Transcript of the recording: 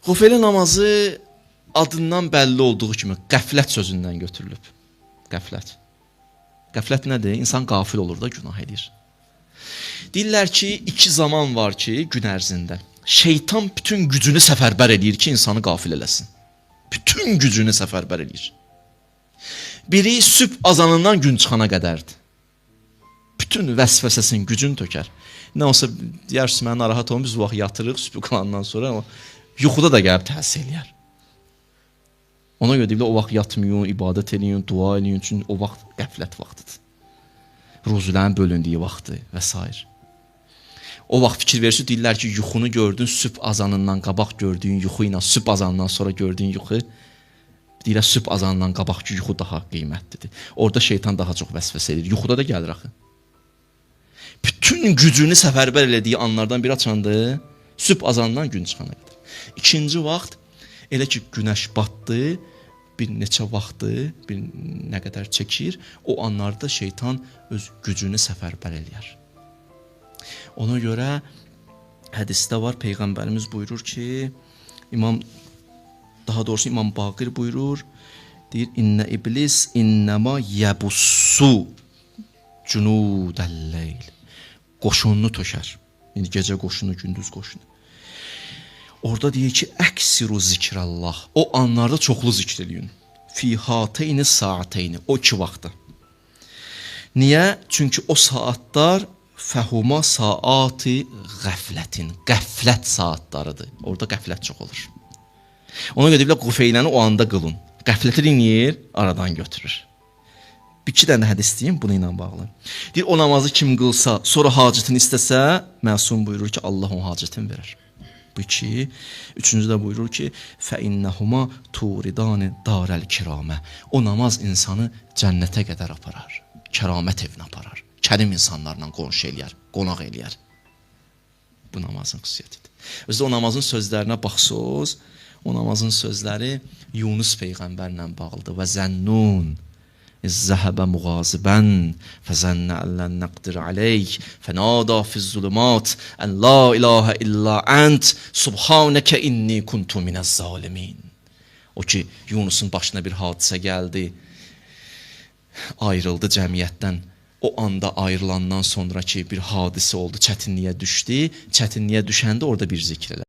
Xufeli namazı adından bəlli olduğu kimi qəflət sözündən götürülüb. Qəflət. Qəflət nədir? İnsan qafil olur da günah edir. Deyirlər ki, iki zaman var ki, gün ərzində. Şeytan bütün gücünü səfərbər edir ki, insanı qafil eləsin. Bütün gücünü səfərbər edir. Biri sübh azanından gün çıxana qədərdir. Bütün vəsvəsəsin gücünü tökər. Nə olsa deyərsin, mən narahat olun, biz vaxt yatırıq sübh qalandan sonra, ama yuxuda da gəlib təhsil eləyər. Ona görə deyiblər, o vaxt yatmayın, ibadət eləyin, dua eləyin, çünki o vaxt qəflət vaxtıdır. Ruzulərin bölündüyü vaxtı və s. O vaxt fikir verirsə, deyirlər ki, yuxunu gördün, sübh azanından qabaq gördüyün yuxu ilə sübh azanından sonra gördüyün yuxu, deyirlər, sübh azanından qabaqki yuxu daha qiymətlidir. Orada şeytan daha çox vəsvəsə edir. Yuxuda da gəlir axı. Bütün gücünü səfərbər elədiyi anlardan biri açandır, sübh azandan gün çıxana qədər. İkinci vaxt, elə ki, günəş batdı, bir neçə vaxtı, bir nə qədər çəkir, o anlarda şeytan öz gücünü səfərbər eləyər. Ona görə hədisdə var, Peyğəmbərimiz buyurur ki, daha doğrusu İmam Baqir buyurur, deyir, İnnə iblis innəma yəbussu cunudəl-leyl. Qoşununu tökər. Yəni, gecə qoşunu, gündüz qoşunu. Orada deyir ki, əksiru zikrəllah. O anlarda çoxlu zikr eləyin. Fi hateyni saateyni. O iki vaxtda. Niyə? Çünki o saatlar fəhuma saati qəflətin. Qəflət saatlarıdır. Orada qəflət çox olur. Ona görə deyirlər, Qufayləni o anda qılın. Qəfləti dinləyir, aradan götürür. Bir iki dənə hədis deyim, bunu ilə bağlı. Deyir, o namazı kim qılsa, sonra hacətini istəsə, məsum buyurur ki, Allah onun hacətini verir. Bu iki. Üçüncü də buyurur ki, fəinnəhuma turidani darəl kiramə. O namaz insanı cənnətə qədər aparar. Kəramət evinə aparar. Kərim insanlarla qonşu eləyər, qonaq eləyər. Bu namazın xüsusiyyətidir. Özdə o namazın sözlərinə baxsınız, o namazın sözləri Yunus Peyğəmbərlə bağlıdır. Və zənnun İzzəhəbə müğazibən fəzənnə ələn nəqdir aleyk fənadə fizzulumat ən la ilahə illa ənt subhanəkə inni kuntu minəz zalimin. O ki, Yunusun başına bir hadisə gəldi, ayrıldı cəmiyyətdən. O anda ayrılandan sonra ki, bir hadisə oldu, çətinliyə düşdü. Çətinliyə düşəndə orada bir zikr elədi.